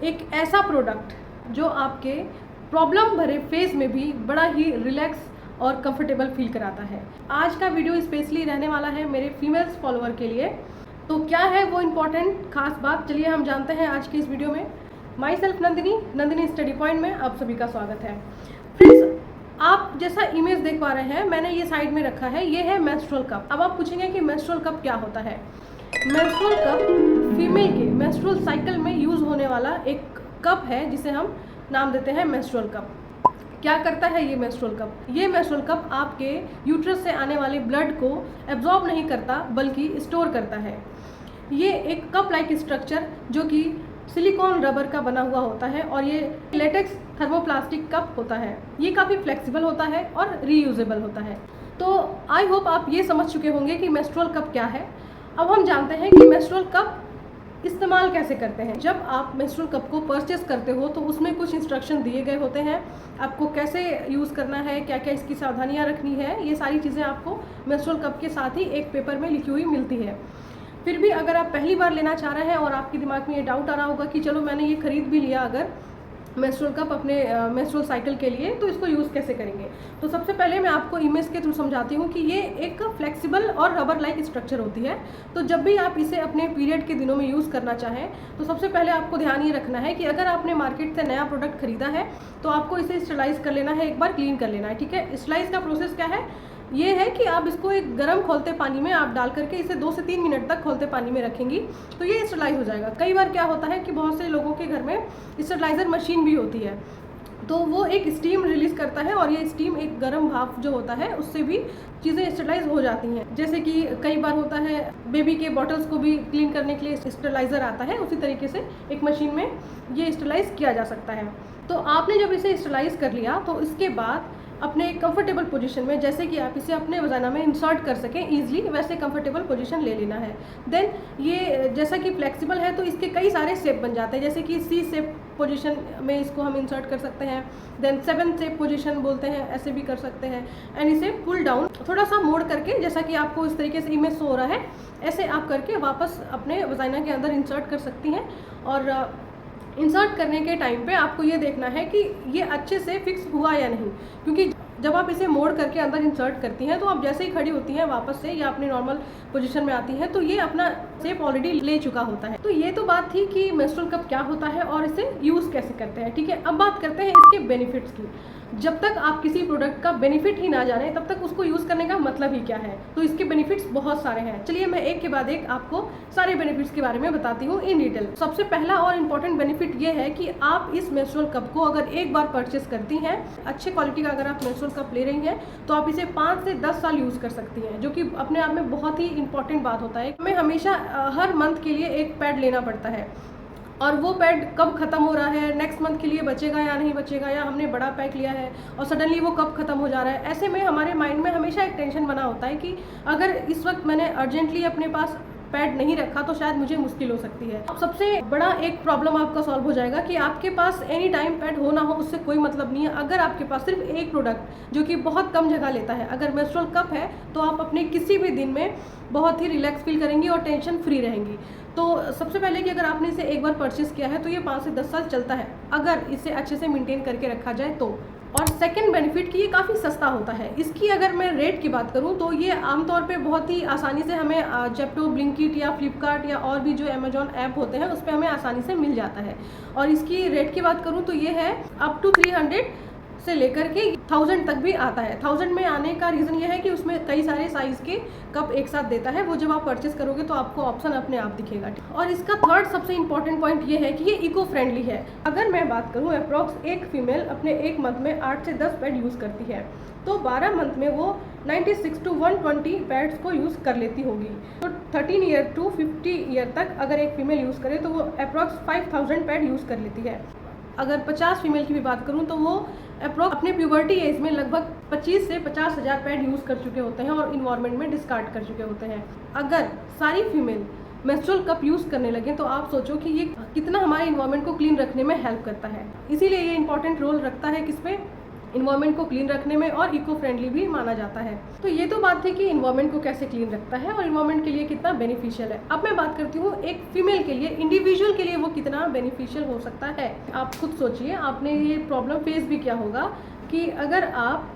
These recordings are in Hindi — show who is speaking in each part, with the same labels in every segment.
Speaker 1: एक ऐसा प्रोडक्ट जो आपके प्रॉब्लम भरे फेस में भी बड़ा ही रिलैक्स और कंफर्टेबल फील कराता है। आज का वीडियो स्पेशली रहने वाला है मेरे फीमेल्स फॉलोअर के लिए। तो क्या है वो इम्पोर्टेंट खास बात, चलिए हम जानते हैं आज की इस वीडियो में। My self Nandini study point में आप सभी का स्वागत है। फ्रेंड्स, आप जैसा इमेज देख पा रहे हैं, मैंने ये साइड में रखा है, ये है मेंस्ट्रुअल कप। अब आप पूछेंगे कि मेंस्ट्रुअल कप क्या होता है। मेंस्ट्रुअल कप फीमेल के मेंस्ट्रुअल साइकिल में यूज होने वाला एक कप है जिसे हम नाम देते हैं मेंस्ट्रुअल कप। क्या करता है ये मेंस्ट्रुअल कप? ये मेंस्ट्रुअल कप आपके यूट्रस से आने वाले ब्लड को एब्जॉर्ब नहीं करता बल्कि स्टोर करता है। ये एक कप लाइक स्ट्रक्चर जो कि सिलिकॉन रबर का बना हुआ होता है और ये लेटेक्स थर्मोप्लास्टिक कप होता है। ये काफ़ी फ्लेक्सिबल होता है और रीयूजेबल होता है। तो आई होप आप ये समझ चुके होंगे कि मेंस्ट्रुअल कप क्या है। अब हम जानते हैं कि मेंस्ट्रुअल कप इस्तेमाल कैसे करते हैं। जब आप मेंस्ट्रुअल कप को परचेस करते हो तो उसमें कुछ इंस्ट्रक्शन दिए गए होते हैं, आपको कैसे यूज़ करना है, क्या क्या इसकी सावधानियां रखनी है, ये सारी चीज़ें आपको मेंस्ट्रुअल कप के साथ ही एक पेपर में लिखी हुई मिलती है। फिर भी अगर आप पहली बार लेना चाह रहे हैं और आपके दिमाग में ये डाउट आ रहा होगा कि चलो मैंने ये खरीद भी लिया अगर मेंस्ट्रुअल कप अपने मेंस्ट्रुअल साइकिल के लिए, तो इसको यूज़ कैसे करेंगे। तो सबसे पहले मैं आपको इमेज के थ्रू समझाती हूँ कि ये एक फ्लेक्सिबल और रबर लाइक स्ट्रक्चर होती है। तो जब भी आप इसे अपने पीरियड के दिनों में यूज़ करना चाहें तो सबसे पहले आपको ध्यान ये रखना है कि अगर आपने मार्केट से नया प्रोडक्ट खरीदा है तो आपको इसे स्टरलाइज कर लेना है, एक बार क्लीन कर लेना है। ठीक है, स्टरलाइज का प्रोसेस क्या है? ये है कि आप इसको एक गर्म खोलते पानी में आप डाल करके इसे 2 से 3 मिनट तक खोलते पानी में रखेंगी तो ये स्टरलाइज हो जाएगा। कई बार क्या होता है कि बहुत से लोगों के घर में स्टरलाइजर मशीन भी होती है, तो वो एक स्टीम रिलीज़ करता है और ये स्टीम एक गर्म भाप जो होता है उससे भी चीज़ें स्टरलाइज हो जाती हैं। जैसे कि कई बार होता है बेबी के बॉटल्स को भी क्लीन करने के लिए स्टरलाइज़र आता है, उसी तरीके से एक मशीन में ये स्टरलाइज किया जा सकता है। तो आपने जब इसे स्टरलाइज कर लिया तो इसके बाद अपने कंफर्टेबल पोजीशन में, जैसे कि आप इसे अपने वजाना में इंसर्ट कर सकें ईजिली, वैसे कंफर्टेबल पोजीशन ले लेना है। देन ये जैसा कि फ्लेक्सिबल है तो इसके कई सारे शेप बन जाते हैं, जैसे कि सी शेप पोजीशन में इसको हम इंसर्ट कर सकते हैं। देन 7 शेप पोजीशन बोलते हैं, ऐसे भी कर सकते हैं। एंड इसे पुल डाउन थोड़ा सा मोड़ करके, जैसा कि आपको इस तरीके से इमेज शो हो रहा है, ऐसे आप करके वापस अपने वजाना के अंदर इंसर्ट कर सकती हैं। और इंसर्ट करने के टाइम पे आपको ये देखना है कि ये अच्छे से फिक्स हुआ या नहीं, क्योंकि जब आप इसे मोड़ करके अंदर इंसर्ट करती हैं तो आप जैसे ही खड़ी होती हैं वापस से या अपनी नॉर्मल पोजीशन में आती हैं तो ये अपना शेप ऑलरेडी ले चुका होता है। तो ये तो बात थी कि मेंस्ट्रुअल कप क्या होता है और इसे यूज़ कैसे करते हैं। ठीक है, अब बात करते हैं इसके बेनिफिट्स की। जब तक आप किसी प्रोडक्ट का बेनिफिट ही ना जाने तब तक उसको यूज़ करने का मतलब ही क्या है। तो इसके बेनिफिट्स बहुत सारे हैं। चलिए मैं एक के बाद एक आपको सारे बेनिफिट्स के बारे में बताती हूँ इन डिटेल। सबसे पहला और इम्पॉर्टेंट बेनिफिट ये है कि आप इस मेंस्ट्रुअल कप को अगर एक बार परचेस करती हैं, अच्छे क्वालिटी का अगर आप मेंस्ट्रुअल कप ले रही हैं, तो आप इसे 5 से 10 साल यूज़ कर सकती हैं, जो कि अपने आप में बहुत ही इंपॉर्टेंट बात होता है। हमें हमेशा हर मंथ के लिए एक पैड लेना पड़ता है और वो पैड कब ख़त्म हो रहा है, नेक्स्ट मंथ के लिए बचेगा या नहीं बचेगा, या हमने बड़ा पैक लिया है और सडनली वो कब ख़त्म हो जा रहा है। ऐसे में हमारे माइंड में हमेशा एक टेंशन बना होता है कि अगर इस वक्त मैंने अर्जेंटली अपने पास पैड नहीं रखा तो शायद मुझे मुश्किल हो सकती है। अब सबसे बड़ा एक प्रॉब्लम आपका सॉल्व हो जाएगा कि आपके पास एनी टाइम पैड हो ना हो उससे कोई मतलब नहीं है। अगर आपके पास सिर्फ एक प्रोडक्ट जो कि बहुत कम जगह लेता है, अगर मेंस्ट्रुअल कप है, तो आप अपने किसी भी दिन में बहुत ही रिलैक्स फील करेंगी और टेंशन फ्री रहेंगी। तो सबसे पहले कि अगर आपने इसे एक बार परचेस किया है तो ये 5 से 10 साल चलता है अगर इसे अच्छे से मेंटेन करके रखा जाए तो। और सेकंड बेनिफिट कि ये काफ़ी सस्ता होता है। इसकी अगर मैं रेट की बात करूँ तो ये आमतौर पे बहुत ही आसानी से हमें जेप्टो, ब्लिंकिट या फ्लिपकार्ट या और भी जो अमेजॉन ऐप होते हैं उस पर हमें आसानी से मिल जाता है। और इसकी रेट की बात करूँ तो ये है अप टू 300 से लेकर के 1000 तक भी आता है। 1000 में आने का रीज़न ये है कि उसमें कई सारे साइज़ के कप एक साथ देता है, वो जब आप परचेस करोगे तो आपको ऑप्शन अपने आप दिखेगा। और इसका थर्ड सबसे इंपॉर्टेंट पॉइंट ये है कि ये इको फ्रेंडली है। अगर मैं बात करूँ अप्रॉक्स एक फीमेल अपने एक मंथ में 8 से 10 पैड यूज़ करती है, तो 12 मंथ में वो 96 to 120 पैड्स को यूज़ कर लेती होगी। तो 13 ईयर टू 50 ईयर तक अगर एक फीमेल यूज़ करे तो वो अप्रॉक्स 5000 पैड यूज़ कर लेती है। अगर 50 फीमेल की भी बात करूं तो वो अप्रॉक्स अपने प्यूबर्टी एज में लगभग 25 से 50,000 पैड यूज़ कर चुके होते हैं और इन्वायरमेंट में डिस्कार्ड कर चुके होते हैं। अगर सारी फीमेल मेंस्ट्रुअल कप यूज़ करने लगे तो आप सोचो कि ये कितना हमारे इन्वायरमेंट को क्लीन रखने में हेल्प करता है। इसीलिए ये इंपॉर्टेंट रोल रखता है किस पे, इन्वायरमेंट को क्लीन रखने में और इको फ्रेंडली भी माना जाता है। तो ये तो बात थी कि इन्वायरमेंट को कैसे क्लीन रखता है और इन्वायरमेंट के लिए कितना बेनिफिशियल है। अब मैं बात करती हूँ एक फीमेल के लिए, इंडिविजुअल के लिए वो कितना बेनिफिशियल हो सकता है। आप खुद सोचिए, आपने ये प्रॉब्लम फेस भी किया होगा कि अगर आप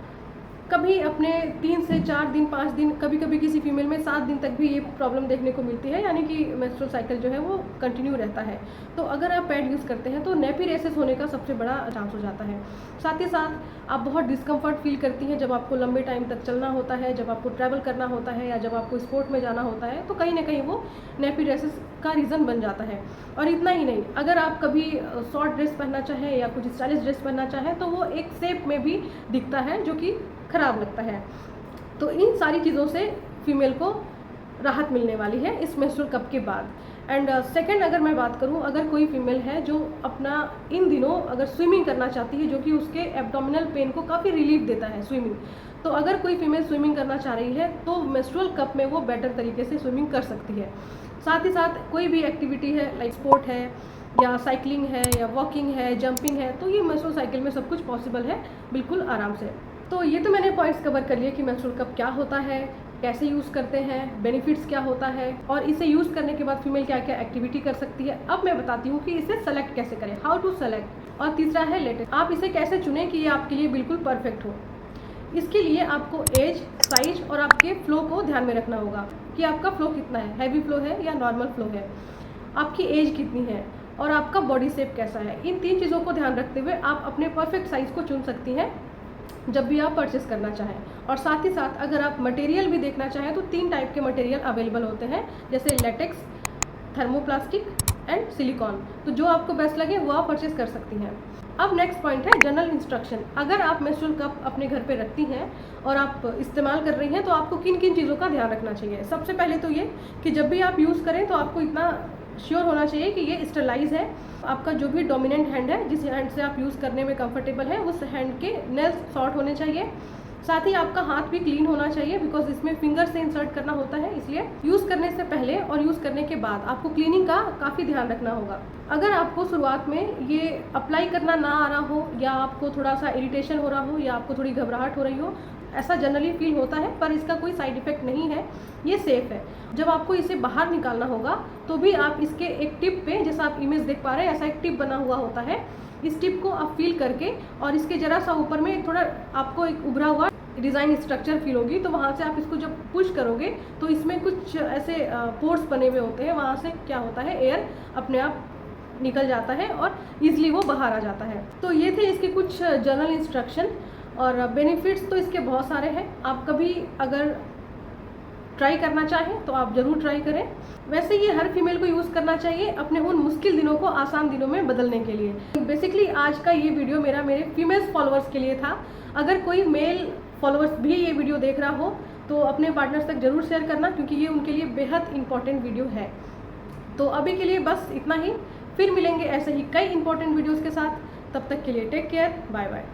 Speaker 1: कभी अपने 3 से 4 दिन 5 दिन, कभी कभी किसी फीमेल में 7 दिन तक भी ये प्रॉब्लम देखने को मिलती है, यानी कि मेंस्ट्रुअल साइकिल जो है वो कंटिन्यू रहता है। तो अगर आप पैड यूज़ करते हैं तो नेपी रेसेस होने का सबसे बड़ा चांस हो जाता है। साथ ही साथ आप बहुत डिस्कम्फर्ट फील करती हैं जब आपको लंबे टाइम तक चलना होता है, जब आपको ट्रैवल करना होता है या जब आपको स्पोर्ट में जाना होता है, तो कहीं ना कहीं वो नेपी रेसेस का रीज़न बन जाता है। और इतना ही नहीं, अगर आप कभी शॉर्ट ड्रेस पहनना चाहें या कुछ स्टाइलिश ड्रेस पहनना चाहें तो वो एक शेप में भी दिखता है जो कि ख़राब लगता है। तो इन सारी चीज़ों से फीमेल को राहत मिलने वाली है इस मेंस्ट्रुअल कप के बाद। एंड सेकंड, अगर मैं बात करूं, अगर कोई फीमेल है जो अपना इन दिनों अगर स्विमिंग करना चाहती है, जो कि उसके एब्डोमिनल पेन को काफ़ी रिलीफ देता है स्विमिंग, तो अगर कोई फीमेल स्विमिंग करना चाह रही है तो मेंस्ट्रुअल कप में वो बेटर तरीके से स्विमिंग कर सकती है। साथ ही साथ कोई भी एक्टिविटी है, लाइक स्पोर्ट है या साइकिलिंग है या वॉकिंग है, जंपिंग है, तो ये मेंस्ट्रुअल साइकिल में सब कुछ पॉसिबल है बिल्कुल आराम से। तो ये तो मैंने पॉइंट्स कवर कर लिए कि मेंस्ट्रुअल कप क्या होता है, कैसे यूज़ करते हैं, बेनिफिट्स क्या होता है और इसे यूज़ करने के बाद फीमेल क्या क्या एक्टिविटी कर सकती है। अब मैं बताती हूँ कि इसे सेलेक्ट कैसे करें, हाउ टू सेलेक्ट। और तीसरा है लेटेस्ट, आप इसे कैसे चुनें कि ये आपके लिए बिल्कुल परफेक्ट हो। इसके लिए आपको एज, साइज और आपके फ्लो को ध्यान में रखना होगा कि आपका फ्लो कितना है, हैवी फ्लो है या नॉर्मल फ्लो है, आपकी एज कितनी है और आपका बॉडी शेप कैसा है। इन 3 चीज़ों को ध्यान रखते हुए आप अपने परफेक्ट साइज़ को चुन सकती हैं जब भी आप परचेस करना चाहें। और साथ ही साथ अगर आप मटेरियल भी देखना चाहें तो 3 टाइप के मटेरियल अवेलेबल होते हैं, जैसे लेटेक्स, थर्मोप्लास्टिक एंड सिलिकॉन। तो जो आपको बेस्ट लगे वो आप परचेस कर सकती हैं। अब नेक्स्ट पॉइंट है जनरल इंस्ट्रक्शन। अगर आप मेंस्ट्रुअल कप अपने घर पे रखती हैं और आप इस्तेमाल कर रही हैं तो आपको किन किन चीज़ों का ध्यान रखना चाहिए। सबसे पहले तो ये कि जब भी आप यूज़ करें तो आपको इतना श्योर होना चाहिए कि ये स्टरलाइज है। आपका जो भी डोमिनेंट हैंड है, जिस हैंड से आप यूज़ करने में कंफर्टेबल है, उस हैंड के नेल्स शॉर्ट होने चाहिए। साथ ही आपका हाथ भी क्लीन होना चाहिए, बिकॉज इसमें फिंगर से इंसर्ट करना होता है, इसलिए यूज़ करने से पहले और यूज़ करने के बाद आपको क्लीनिंग का काफ़ी ध्यान रखना होगा। अगर आपको शुरुआत में ये अप्लाई करना ना आ रहा हो या आपको थोड़ा सा इरिटेशन हो रहा हो या आपको थोड़ी घबराहट हो रही हो, ऐसा जनरली फील होता है, पर इसका कोई साइड इफ़ेक्ट नहीं है, ये सेफ़ है। जब आपको इसे बाहर निकालना होगा तो भी आप इसके एक टिप पे, जैसा आप इमेज देख पा रहे हैं, ऐसा एक टिप बना हुआ होता है, इस टिप को आप फील करके और इसके ज़रा सा ऊपर में थोड़ा आपको एक उभरा हुआ डिज़ाइन स्ट्रक्चर फील होगी, तो वहाँ से आप इसको जब पुश करोगे तो इसमें कुछ ऐसे पोर्स बने हुए होते हैं, वहाँ से क्या होता है, एयर अपने आप निकल जाता है और ईजिली वो बाहर आ जाता है। तो ये थे इसके कुछ जनरल इंस्ट्रक्शन। और बेनिफिट्स तो इसके बहुत सारे हैं। आप कभी अगर ट्राई करना चाहें तो आप ज़रूर ट्राई करें। वैसे ये हर फीमेल को यूज़ करना चाहिए अपने उन मुश्किल दिनों को आसान दिनों में बदलने के लिए। बेसिकली आज का ये वीडियो मेरे फीमेल्स फॉलोअर्स के लिए था। अगर कोई मेल फॉलोअर्स भी ये वीडियो देख रहा हो तो अपने पार्टनर्स तक ज़रूर शेयर करना, क्योंकि ये उनके लिए बेहद इंपॉर्टेंट वीडियो है। तो अभी के लिए बस इतना ही, फिर मिलेंगे ऐसे ही कई इंपॉर्टेंट वीडियोज़ के साथ। तब तक के लिए टेक केयर, बाय बाय।